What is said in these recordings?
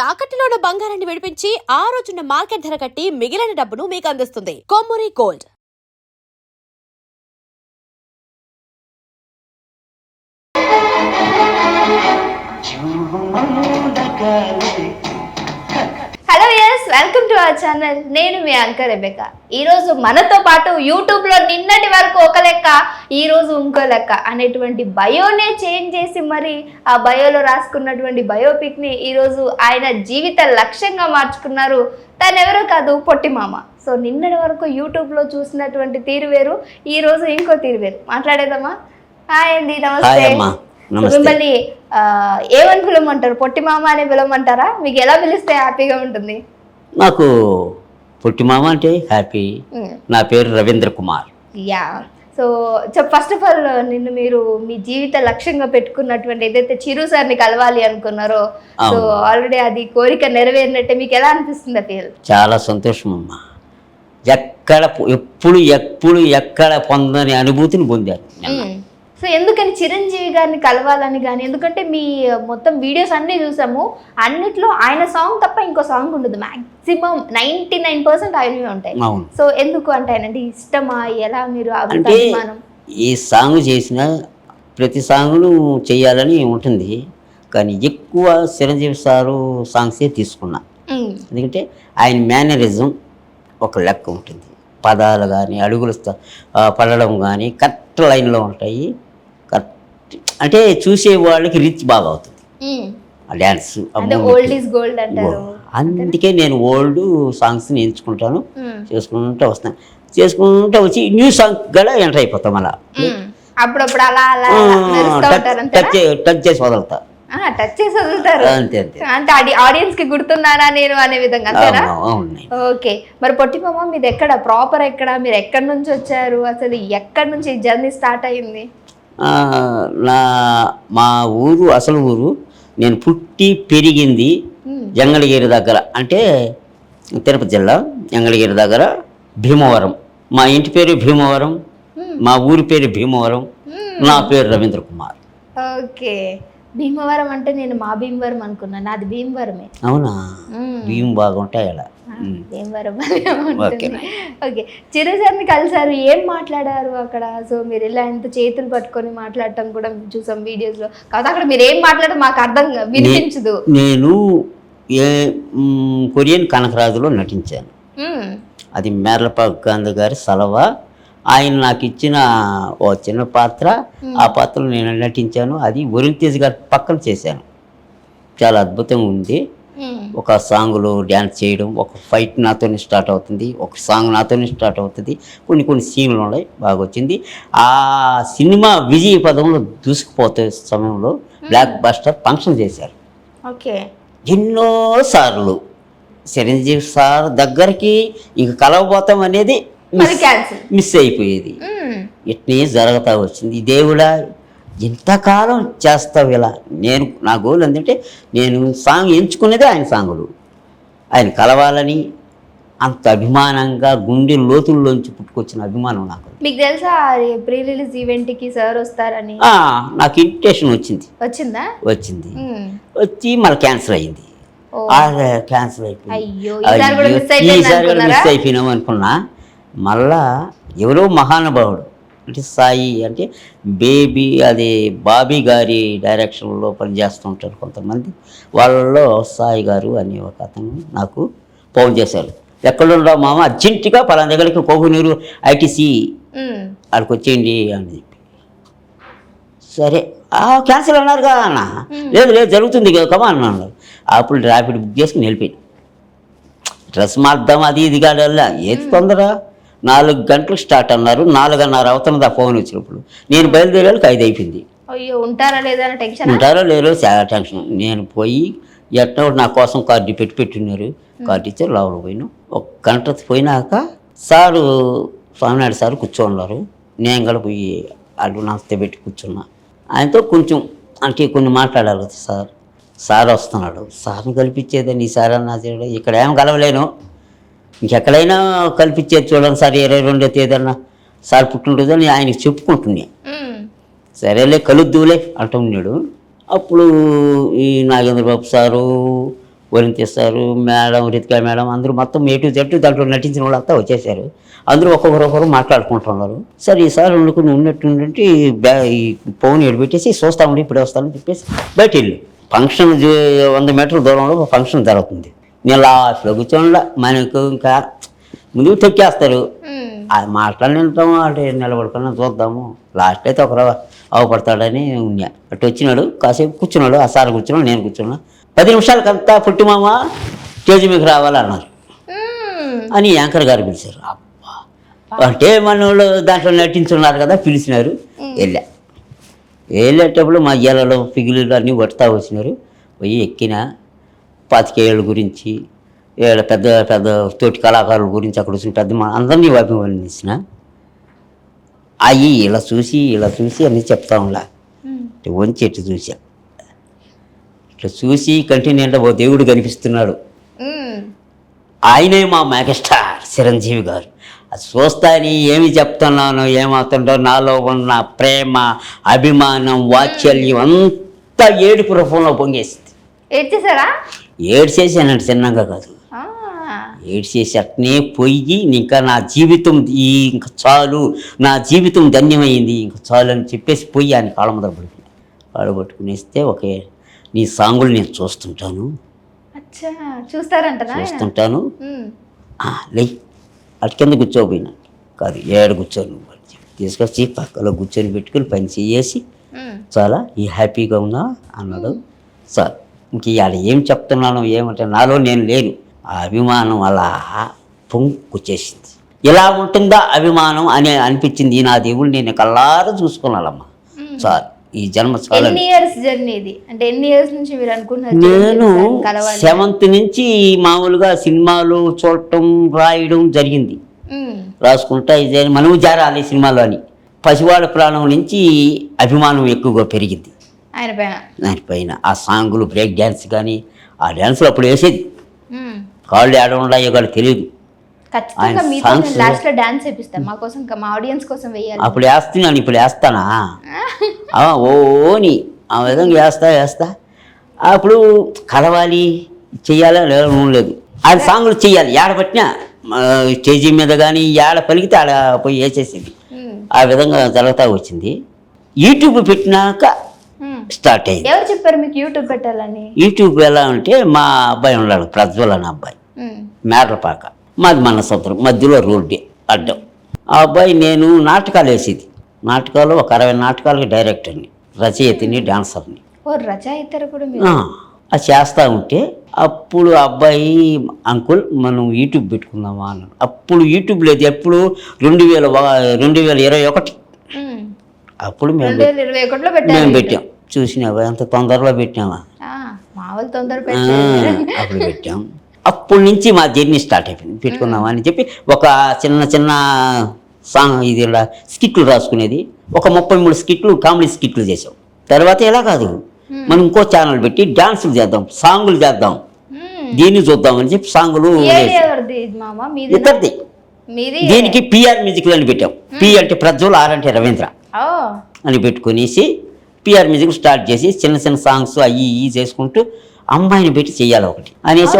తాకట్టులో ఉన్న బంగారాన్ని విడిపించి ఆ రోజున్న మార్కెట్ ధర కట్టి మిగిలిన డబ్బును మీకు అందిస్తుంది Kommuri gold. Hello yes, welcome to our channel. నేను మీ యాంకర్ రెబెకా. ఈరోజు మనతో పాటు యూట్యూబ్లో నిన్నటి వరకు ఒక లెక్క, ఈరోజు ఇంకో లెక్క అనేటువంటి బయోనే చేంజ్ చేసి మరి ఆ బయోలో రాసుకున్నటువంటి బయోపిక్ని ఈరోజు ఆయన జీవిత లక్ష్యంగా మార్చుకున్నారు. తనెవరో కాదు, పొట్టి మామ. సో నిన్నటి వరకు యూట్యూబ్లో చూసినటువంటి తీరు వేరు, ఈరోజు ఇంకో తీరు వేరు. మాట్లాడేదమ్మా? హాయ్ అండి, నమస్తే. మిమ్మల్ని ఏమని పిలవమంటారు? పొట్టి మామ అని పిలవమంటారా? మీకు ఎలా పిలిస్తే హ్యాపీగా ఉంటుంది? నాకు పొట్టి మామ అంటే హ్యాపీ. నా పేరు Ravindra Kumar. Yeah. So first of all నిన్ను మీరు మీ జీవిత లక్ష్యంగా పెట్టుకున్నటువంటి ఏదైతే చిరు సార్ని కలవాలి అనుకున్నారో, సో ఆల్రెడీ అది కోరిక నెరవేరినట్టే. మీకు ఎలా అనిపిస్తుంది? ఫీల్ చాలా సంతోషం అమ్మా. ఎక్కడ పొందని అనుభూతిని పొందారు. సో ఎందుకని చిరంజీవి గారిని కలవాలని కానీ? ఎందుకంటే మీ మొత్తం వీడియోస్ అన్నీ చూసాము, అన్నిట్లో ఆయన సాంగ్ తప్ప ఇంకో సాంగ్ ఉండదు. మ్యాక్సిమం 99% ఆయనవే ఉంటాయి. సో ఎందుకు అంటే ఆయన అంటే ఇష్టమా? ఎలా మీరు అంటే ఈ సాంగ్ చేసిన ప్రతి సాంగ్ను చేయాలని ఉంటుంది, కానీ ఎక్కువ చిరంజీవి సారు సాంగ్సే తీసుకున్నా. ఎందుకంటే ఆయన మేనరిజం ఒక లెక్క ఉంటుంది. పదాలు కానీ అడుగులు పడడం కానీ కరెక్ట్ లైన్లో ఉంటాయి. అంటే చూసే వాళ్ళకి రీచ్ బాగా అవుతుంది ఆ డ్యాన్స్. అందుకే నేను ఓల్డ్ సాంగ్స్ని ఎంచుకుంటాను, చేసుకుంటూ వస్తాను. చేసుకుంటూ వచ్చి న్యూ సాంగ్ కూడా ఎంటర్ అయిపోతాం. అలా టచ్ చేసి వదులుతా. అంతే అంటే ఆడియన్స్ కి గుర్తున్నారా నేను అనే విధంగా. ఓకే, మరి పొట్టిమామ మీది ఎక్కడ ప్రాపర్? ఎక్కడ మీరు ఎక్కడి నుంచి వచ్చారు? అసలు ఎక్కడి నుంచి జర్నీ స్టార్ట్ అయ్యింది? మా ఊరు అసలు ఊరు, నేను పుట్టి పెరిగింది జంగళగిరి దగ్గర, అంటే తిరుపతి జిల్లా జంగళగిరి దగ్గర భీమవరం. మా ఇంటి పేరు భీమవరం, మా ఊరి పేరు భీమవరం, నా పేరు రవీంద్ర కుమార్. ఓకే, భీమవరం అంటే నేను మా భీమవరం అనుకున్నాను. అది భీమవరమే. అవునా? భీమ బాగుంటాయి అలా. భీమవరం. ఓకే, చిరుసారిని కలిసారు, ఏం మాట్లాడారు అక్కడ? సో మీరు ఇలా ఎంత చేతులు పట్టుకొని మాట్లాడటం కూడా చూసాం వీడియోస్లో. కాదు అక్కడ మీరు ఏం మాట్లాడారు మాకు అర్థం వినిపించదు. నేను కొరియన్ కనకరాజులో నటించాను. అది మేర్లపాక్ గాంధీ గారి సలవా. ఆయన నాకు ఇచ్చిన ఓ చిన్న పాత్ర, ఆ పాత్రలో నేను నటించాను. అది వరుణ్ తేజ్ గారి పక్కన చేశాను. చాలా అద్భుతంగా ఉంది. ఒక సాంగ్లో డ్యాన్స్ చేయడం, ఒక ఫైట్ నాతోనే స్టార్ట్ అవుతుంది, ఒక సాంగ్ నాతోనే స్టార్ట్ అవుతుంది, కొన్ని సీన్లు ఉన్నాయి. బాగా వచ్చింది. ఆ సినిమా విజయ పదంలో దూసుకుపోతే సమయంలో బ్లాక్ బస్టర్ ఫంక్షన్ చేశారు. ఓకే, ఎన్నోసార్లు చిరంజీవి సార్ దగ్గరికి ఇంక కలవబోతాం అనేది మిస్ అయిపోయేది. ఇట్నే జరుగుతూ వచ్చింది. దేవుడా ఎంతకాలం చేస్తావు ఇలా? నా గోల్ ఏంటంటే నేను సాంగ్ ఎంచుకునేదే ఆయన సాంగులు. ఆయన కలవాలని అంత అభిమానంగా గుండె లోతుల్లోంచి పుట్టుకొచ్చిన అభిమానం నాకు. మీకు తెలుసా ప్రీ రిలీజ్ ఈవెంట్కి సార్ వస్తారని? నాకు ఇన్విటేషన్ వచ్చింది. వచ్చింది వచ్చి మళ్ళీ క్యాన్సిల్ అయింది. క్యాన్సిల్ అయిపోయింది. ఈసారి కూడా మిస్ అయిపోయినాం అనుకున్నా. మళ్ళా ఎవరో మహానుభావుడు అంటే సాయి, అంటే బాబీ గారి డైరెక్షన్లో పనిచేస్తుంటారు కొంతమంది. వాళ్ళలో సాయి గారు అనే ఒక అతను నాకు ఫోన్ చేశారు. ఎక్కడుండవు మామ, అర్జెంటుగా పలానా దగ్గరికి కోహునూరు ఐటీసీ అక్కడికి వచ్చేయండి అని చెప్పి. సరే క్యాన్సిల్ అన్నారుగా అన్న. లేదు జరుగుతుంది కమా అన్నారు. అప్పుడు ర్యాపిడ్ బుక్ చేసుకుని వెళ్ళిపోయింది. డ్రెస్ మార్దాం అది ఇది కాదల్లా, ఏది తొందర. 4 గంటలకు స్టార్ట్ అన్నారు, 4:30 అవుతున్నది ఆ ఫోన్ వచ్చినప్పుడు. నేను బయలుదేరాలకు 5 అయిపోయింది. ఉంటారో లేదో చాలా టెన్షన్. నేను పోయి ఎట్లా నా కోసం కార్డు పెట్టున్నారు. కార్డు ఇచ్చారు, లోపల పోయినా. 1 గంట పోయినాక సారు స్వామినాయుడు సార్ కూర్చోన్నారు. నేను కూడా పోయి అడ్డు నమస్తే పెట్టి కూర్చున్నా. ఆయనతో కొంచెం అంటే కొన్ని మాట్లాడాలి కదా. సార్ వస్తున్నాడు, సార్ని కల్పించేదని ఈసారి అన్నా ఇక్కడ ఏం కలవలేను, ఇంకెక్కడైనా కల్పించేది చూడండి సార్, 22వ తేదీన సార్ పుట్టినరోజు అని ఆయనకి చెప్పుకుంటున్నా. సరేలే కలుద్దులే అంటున్నాడు. అప్పుడు ఈ నాగేంద్రబాబు సారు, వరింతిస్తారు మేడం, రితికా మేడం, అందరూ మొత్తం A to Z దాంట్లో నటించిన వాళ్ళంతా వచ్చేసారు. అందరూ ఒక్కొక్కరు మాట్లాడుకుంటున్నారు. సరే ఈసారి ఉన్నట్టుండి ఈ ఫోన్ ఎడిపెట్టేసి చూస్తా ఉండి ఇప్పుడే వస్తానని చెప్పేసి బయట వెళ్ళి ఫంక్షన్ 100 మీటర్ల దూరంలో ఫంక్షన్ జరుగుతుంది. నేను లాస్ట్లో కూర్చోండా మనకు ఇంకా ముందుకు తొక్కేస్తారు. మాట్లాడినాం అంటే నిలబడుకున్నా చూద్దాము. లాస్ట్ అయితే ఒకరు అవపడతాడని ఉన్నా. అటు వచ్చినాడు, కాసేపు కూర్చున్నాడు. ఆ సార్ కూర్చున్నాడు, నేను కూర్చున్నా. 10 నిమిషాలకంతా పుట్టిమామ స్టేజ్ మీకు రావాలన్నారు అని యాంకర్ గారు పిలిచారు. అబ్బా అంటే మనోళ్ళు దాంట్లో నటించున్నారు కదా, పిలిచినారు. వెళ్ళేటప్పుడు మా ఇళ్ళలో ఫిగులు అన్నీ పడుతూ వచ్చినారు. పోయి ఎక్కిన 25 ఏళ్ళ గురించి పెద్ద పెద్ద తోటి కళాకారుల గురించి అక్కడ వచ్చిన పెద్ద అందరినీ అభిమానించిన అవి ఇలా చూసి అన్నీ చెప్తా ఉన్నా. వంచి ఎట్టు చూసా, ఇట్లా చూసి కంటి నిండా ఓ దేవుడు కనిపిస్తున్నాడు. ఆయనే మా మెగాస్టార్ చిరంజీవి గారు. అది చూస్తాని ఏమి చెప్తున్నాను, ఏమవుతుందో నాలో ఉన్న ప్రేమ, అభిమానం, వాత్సల్యం అంతా ఏడుపు రూపంలో పొంగేసింది. ఏడ్చేసానంటే చిన్నగా కాదు, ఏడ్చేసి అట్నే పోయి ఇంకా నా జీవితం ఇంకా చాలు, నా జీవితం ధన్యమైంది, ఇంకా చాలు అని చెప్పేసి పోయి ఆయన కాళ్ళ మీద పట్టుకునేస్తే ఒకే నీ సాంగులు నేను చూస్తుంటాను లే అటు కింద కూర్చోపోయినా కాదు ఏడు కూర్చొని తీసుకొచ్చి పక్కలో కూర్చొని పెట్టుకుని పని చేసి చాలా ఈ హ్యాపీగా ఉన్నా అన్నాడు. సార్ ఇంక ఇవాళ ఏం చెప్తున్నాను ఏమంటే నాలో నేను లేను, ఆ అభిమానం అలా పొంగుకొచ్చేసింది. ఇలా ఉంటుందా అభిమానం అని అనిపించింది. నా దేవుడు నేను కళ్ళారా చూసుకున్నానమ్మా. సార్ ఈ జన్మ చాలా. నేను 7th నుంచి మామూలుగా సినిమాలు చూడటం రాయడం జరిగింది. రాసుకుంటా ఇదే మనము జారాలి సినిమాలో అని. పసివాడ ప్రాణం నుంచి అభిమానం ఎక్కువగా పెరిగింది ఆయన పైన. ఆ సాంగులు, బ్రేక్ డ్యాన్స్ కానీ ఆ డ్యాన్సులు అప్పుడు వేసేది. కాళ్ళు ఏడవడం అయ్యో తెలియదు. అప్పుడు వేస్తున్నాను, ఇప్పుడు వేస్తానా ఓని ఆ విధంగా వేస్తా. అప్పుడు కలవాలి చెయ్యాలి లేదు. ఆ సాంగులు చెయ్యాలి, ఏడబట్టినా స్టేజీ మీద కానీ ఏడ పలికితే ఆడ పోయి వేసేసింది. ఆ విధంగా జరుగుతూ వచ్చింది. యూట్యూబ్ పెట్టినాక స్టార్ట్ అయ్యింది. ఎవరు చెప్పారు మీకు యూట్యూబ్ పెట్టాలని? యూట్యూబ్ ఎలా అంటే మా అబ్బాయి ఉన్నాడు, ప్రజ్వల్ అనే అబ్బాయి, మేర్లపాక, మాది మన సొంతం, మధ్యలో రోడ్డు అడ్డం. ఆ అబ్బాయి నేను నాటకాలు వేసేది. నాటకాలు ఒక 60 నాటకాలకి డైరెక్టర్ని, రచయితని, డాన్సర్ని. అది చేస్తూ ఉంటే అప్పుడు అబ్బాయి అంకుల్ మనం యూట్యూబ్ పెట్టుకుందామా అన్నాడు. అప్పుడు యూట్యూబ్ లేదు, ఎప్పుడు 2021 అప్పుడు మేము పెట్టాం. చూసినావా ఎంత తొందరలో పెట్టామా, అప్పుడు పెట్టాం. అప్పటి నుంచి మా జర్నీ స్టార్ట్ అయిపోయింది. పెట్టుకున్నామా అని చెప్పి ఒక చిన్న సాంగ్ ఇది ఇలా స్కిట్లు రాసుకునేది. ఒక 33 స్కిట్లు కామెడీ స్కిట్లు చేసాం. తర్వాత ఎలా కాదు మనం ఇంకో ఛానల్ పెట్టి డాన్సులు చేద్దాం, సాంగులు చేద్దాం, దీన్ని చూద్దామని చెప్పి సాంగులు ఇద్దరిది. దీనికి పిఆర్ మ్యూజిక్లు అని పెట్టాం. పి అంటే ప్రజ్వల్, ఆర్ అంటే రవీంద్ర అని పెట్టుకునేసి పిఆర్ మ్యూజిక్ స్టార్ట్ చేసి చిన్న సాంగ్స్ అవి చేసుకుంటూ అమ్మాయిని పెట్టి చెయ్యాలి ఒకటి అనేసి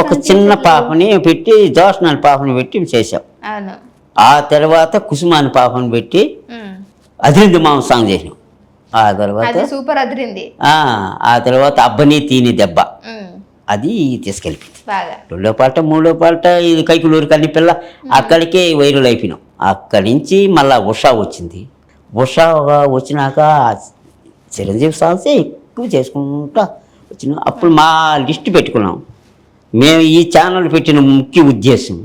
ఒక చిన్న పాపని పెట్టి జోష్న అనే పాపని పెట్టి చేసాం. ఆ తర్వాత కుసుమ అనే పాపని పెట్టి అదిరింది మామ సాంగ్ చేసినాం. ఆ తర్వాత అబ్బని తీని దెబ్బ అది తీసుకెళ్ళిపోయింది. 2వ పాట 3వ పాట ఇది కైకులూరు కన్ని పిల్ల అక్కడికే వైరల్ అయిపోయినాం. అక్కడి నుంచి మళ్ళీ ఉషా వచ్చింది. ఉషా వచ్చినాక చిరంజీవి సాంగ్సే ఎక్కువ చేసుకుంటా వచ్చినాం. అప్పుడు మా లిస్ట్ పెట్టుకున్నాం. మేము ఈ ఛానల్ పెట్టిన ముఖ్య ఉద్దేశం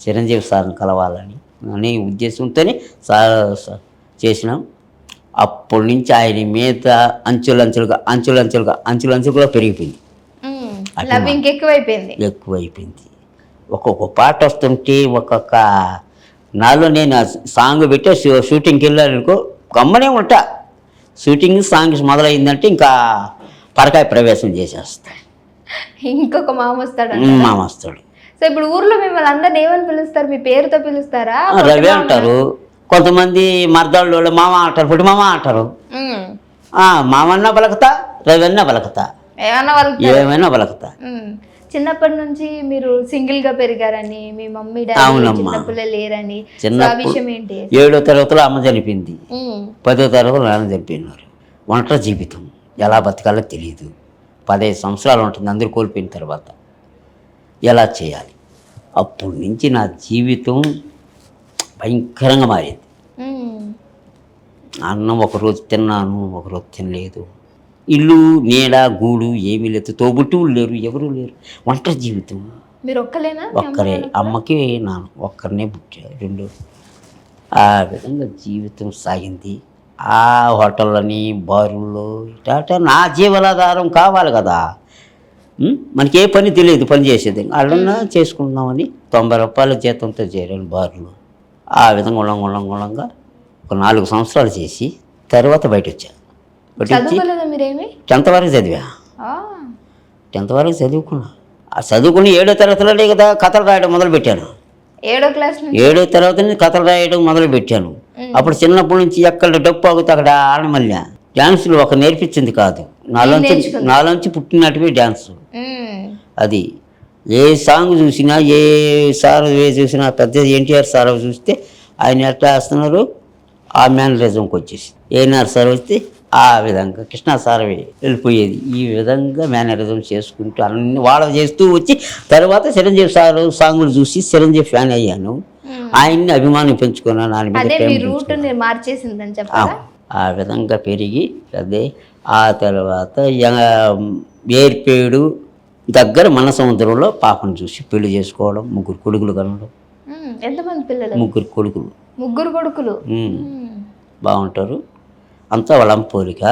చిరంజీవి సార్ని కలవాలని అనే ఉద్దేశంతోనే చేసినాం. అప్పటి నుంచి ఆయన మీద అంచులంచులుగా పెరిగిపోయింది, ఎక్కువైపోయింది. ఒక్కొక్క పాట వస్తుంటే ఒక్కొక్క నాలో నేను సాంగ్ పెట్టి షూటింగ్కి వెళ్ళానుకో గమ్మనే ఉంటా. షూటింగ్ సాంగ్స్ మొదలైందంటే ఇంకా పరకాయ ప్రవేశం చేసేస్తా. ఇంకొక మామ వస్తాడు. సో ఇప్పుడు ఊర్లో మిమ్మల్ని అందరిని ఏమని పిలుస్తారు? మీ పేరుతో పిలుస్తారా? రవి అంటారు, కొంతమంది మర్దాళ్ళు మామ అంటారు, పుట్టి మామ అంటారు. మామన్నా పలకతా, రవి అన్నా పలకతా. ఏమన్నా వాళ్ళు ఏమైనా పలుకుతా. చిన్నప్పటి నుంచి మీరు సింగిల్ గా పెరిగారని మీ మమ్మీ డాడీ అవునమ్మా. చిన్నపిల్లలు లేరని సో ఆ చిన్నప్పుడు విషయం ఏంటి? 7వ తరగతిలో అమ్మ చనిపోయింది, 10వ తరగతిలో నాన్న చనిపోయినారు. ఒంటరి జీవితం, ఎలా బతకాలో తెలియదు. 15 సంవత్సరాలు ఉంటుంది అందరూ కోల్పోయిన తర్వాత. ఎలా చేయాలి? అప్పటి నుంచి నా జీవితం భయంకరంగా మారింది. అన్నం ఒకరోజు తిన్నాను, ఒకరోజు తినలేదు. ఇల్లు నీడ గూడు ఏమీ లేదు, తోబుట్టువులు లేరు, ఎవరూ లేరు. ఒంటరి జీవితం. మీరు ఒక్కలేనా? ఒక్కరే, అమ్మకి నాన్న ఒక్కరినే పుట్టారు, 2. ఆ విధంగా జీవితం సాగింది. ఆ హోటళ్ళని బారుల్లో ఇట నా జీవనాధారం కావాలి కదా. మనకి ఏ పని తెలియదు, పని చేసేది వాళ్ళన్నా చేసుకుంటున్నామని 90 రూపాయల జీతంతో చేరాను బారులో. ఆ విధంగా గుణంగా ఒక 4 సంవత్సరాలు చేసి తర్వాత బయట వచ్చాను. చదువుకోలేదా మీరేమి? 10th వరకు చదివా. 10th వరకు చదువుకున్నా. ఆ చదువుకుని 7వ తరగతిలోనే కదా కథలు రాయడం మొదలుపెట్టాను. 7వ క్లాస్ 7వ తరగతి నుంచి కథలు రాయడం మొదలుపెట్టాను. అప్పుడు చిన్నప్పటి నుంచి ఎక్కడ డప్పు ఆగుతా అక్కడ ఆడమల్లి డ్యాన్సులు ఒక నేర్పించింది కాదు, నాలోంచి పుట్టినట్టువే డ్యాన్సు. అది ఏ సాంగ్ చూసినా, ఏ సార్ చూసినా, పెద్ద ఎన్టీఆర్ సార్ చూస్తే ఆయన ఎట్లా వేస్తున్నారు ఆ మేనరిజంకి వచ్చేసి, ఏఎన్ఆర్ సార్ వస్తే ఆ విధంగా, కృష్ణా సార్ వెళ్ళిపోయేది. ఈ విధంగా మేనరిజం చేసుకుంటూ అన్ని వాళ్ళ చేస్తూ వచ్చి తర్వాత చిరంజీవి సార్ సాంగులు చూసి చిరంజీవి ఫ్యాన్ అయ్యాను. ఆయన్ని అభిమానం పెంచుకున్నాను, ఆయన మీద ప్రేమ పెంచుకున్నాను. ఆ విధంగా పెరిగి అదే. ఆ తర్వాత ఏర్పేడు దగ్గర మన సముద్రంలో పాపను చూసి పెళ్లి చేసుకోవడం, 3 కొడుకులు కనడం. ఎంతమంది పిల్లలు? 3 కొడుకులు. 3 కొడుకులు బాగుంటారు. అంతా వాళ్ళమ్మ పోలిక,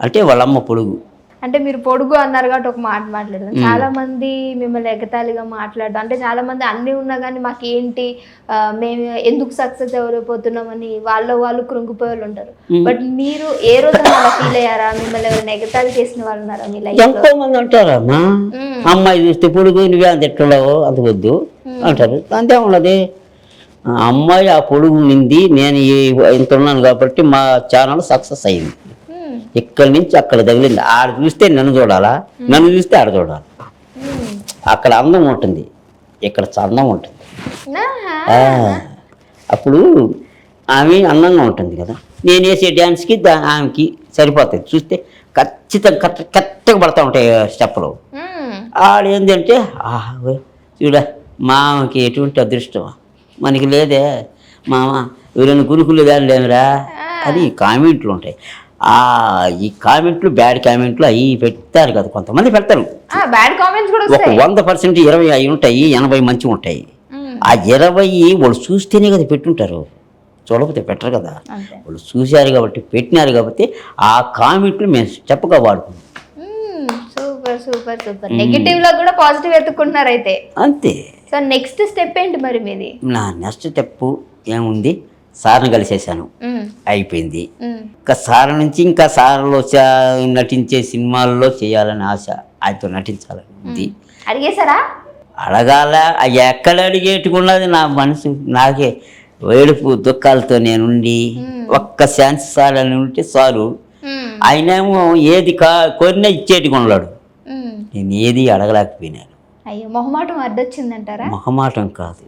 అంటే వాళ్ళమ్మ పొడుగు. అంటే మీరు పొడుగు అన్నారు కాబట్టి ఒక మాట మాట్లాడదాం. చాలా మంది మిమ్మల్ని ఎగతాళిగా మాట్లాడదాం, అంటే చాలా మంది అన్నీ ఉన్నా కానీ మాకేంటి, మేము ఎందుకు సక్సెస్ అవ్వలేకపోతున్నామని వాళ్ళు కృంగిపోయే వాళ్ళు ఉంటారు. బట్ మీరు ఏ రోజు అలా ఫీల్ అయ్యారా? మిమ్మల్ని ఎవరైనా ఎగతాళి చేసిన వాళ్ళు ఉన్నారా మీ లైఫ్? ఎంతో మంది అంటారమ్మా, అమ్మాయి చూస్తే పొడుగు, నువ్వే అంత ఎట్లున్నావో అంత వద్దు అంటారు. అంతే ఉన్నది. అమ్మాయి ఆ పొడుగు నింది, నేను ఇంత ఉన్నాను కాబట్టి మా ఛానల్ సక్సెస్ అయింది. ఇక్కడి నుంచి అక్కడ తగిలింది. ఆడ చూస్తే నన్ను చూడాలా, నన్ను చూస్తే ఆడ చూడాలి. అక్కడ అందం ఉంటుంది, ఇక్కడ చందం ఉంటుంది. అప్పుడు ఆమె అందంగా ఉంటుంది కదా, నేను వేసే డ్యాన్స్కి ఆమెకి సరిపోతుంది. చూస్తే ఖచ్చితంగా కరెక్ట్గా పడతా ఉంటాయి స్టెప్పులు. ఆడ ఏంటంటే చూడ మామకి ఎటువంటి అదృష్టం మనకి లేదే, మామ ఎవరైనా గురుకులు కానీ లేదురా అది కామెంట్లు ఉంటాయి. ఈ కామెంట్లు, బ్యాడ్ కామెంట్లు అవి పెడతారు కదా, కొంతమంది పెడతారు. ఒక 100% 20 అవి ఉంటాయి, 80 మంచి ఉంటాయి. ఆ 20 వాళ్ళు చూస్తేనే కదా పెట్టుంటారు, చూడకపోతే పెట్టరు కదా. వాళ్ళు చూశారు కాబట్టి పెట్టినారు కాబట్టి ఆ కామెంట్లు మేము స్టెప్గా వాడుకున్నాం. సూపర్. నెగిటివ్ లో కూడా పాజిటివ్ ఎత్తుకుంటున్నారు అయితే. అంతే. సో నెక్స్ట్ స్టెప్ ఏంటి మరి మీది? నా నెక్స్ట్ స్టెప్ ఏముంది, సార్ని కలిసేసాను, అయిపోయింది. ఇంకా సార్ నుంచి ఇంకా సార్లో నటించే సినిమాల్లో చేయాలని ఆశ, ఆయనతో నటించాలని ఉంది. అడిగేశారా? అడగాల, ఎక్కడ అడిగేట్టుకున్నది నా మనసు. నాకే ఏడుపు దుఃఖాలతో నేనుండి ఒక్క ఛాన్స్ సార్ అని ఉంటే సారు. ఆయనేమో ఏది కోరినా ఇచ్చేట్టుకున్నాడు, నేను ఏది అడగలేకపోయినాను. అయ్యో, మొహమాటం అడ్డొచ్చిందంటారా? మొహమాటం కాదు,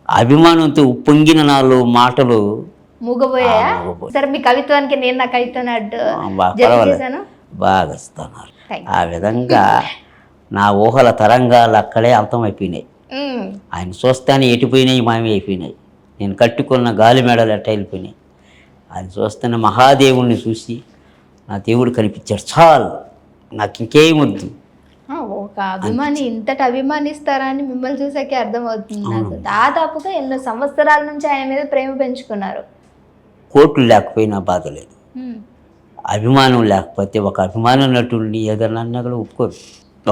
అభిమానంతో ఉప్పొంగిన నాలో మాటలు మూగబోయాయా? సరే, మీ కవిత్వానికి నేను నా కవిత్వాన్ని అడ్డు బాగా ఇస్తున్నారు. ఆ విధంగా నా ఊహల తరంగాలు అక్కడే అంతమైపోయినాయి. ఆయన చూస్తానే ఎటుపోయినాయి, మామి అయిపోయినాయి. నేను కట్టుకున్న గాలి మేడలు ఎట్ట వెళ్ళిపోయినాయి. ఆయన చూస్తున్న మహాదేవుణ్ణి చూసి నా దేవుడు కనిపించాడు, చాలు, నాకు ఇంకేమొద్దు. ఒక అభిమాని ఇంతటి అభిమానిస్తారా అని మిమ్మల్ని చూసాకే అర్థమవుతుంది నాకు. దాదాపుగా ఎన్నో సంవత్సరాల నుంచి ఆయన మీద ప్రేమ పెంచుకున్నారు. కోట్లు లేకపోయినా బాధ లేదు, అభిమానం లేకపోతే. ఒక అభిమానం నటుడిని ఏదైనా అన్నా కూడా ఒప్పుకోరు.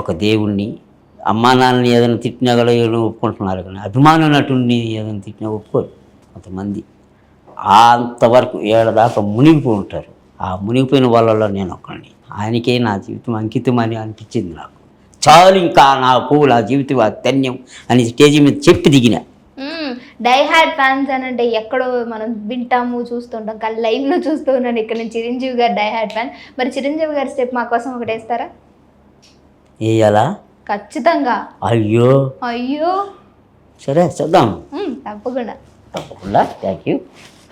ఒక దేవుణ్ణి, అమ్మా నాన్నని ఏదైనా తిట్టినా కూడా ఏదైనా ఒప్పుకుంటున్నారు, కానీ అభిమానం నటుడిని ఏదైనా తిట్టినా ఒప్పుకోరు కొంతమంది. అంతవరకు ఏడాదాకా మునిగిపోయి ఉంటారు. ఆ మునిగిపోయిన వాళ్ళలో నేను ఒక్కడిని. ఆయనకే నా జీవితం అంకితం అని అనిపించింది నాకు. చాలు, ఇంకా నాకు నా జీవితం ధన్యం అని స్టేజీ మీద చెప్పి దిగిన. డై హార్డ్ ఫ్యాన్స్ అని అంటే ఎక్కడో మనం వింటాము, చూస్తుంటాం, కానీ లైవ్లో చూస్తూ ఉన్నాను ఇక్కడ నుంచి. చిరంజీవి గారు డై హార్డ్ ఫ్యాన్. మరి చిరంజీవి గారి స్టెప్ మా కోసం ఒకటి వేస్తారా? వేయాలా? ఖచ్చితంగా. అయ్యో అయ్యో సరే చూద్దాం తప్పకుండా. తప్పకుండా. Thank you.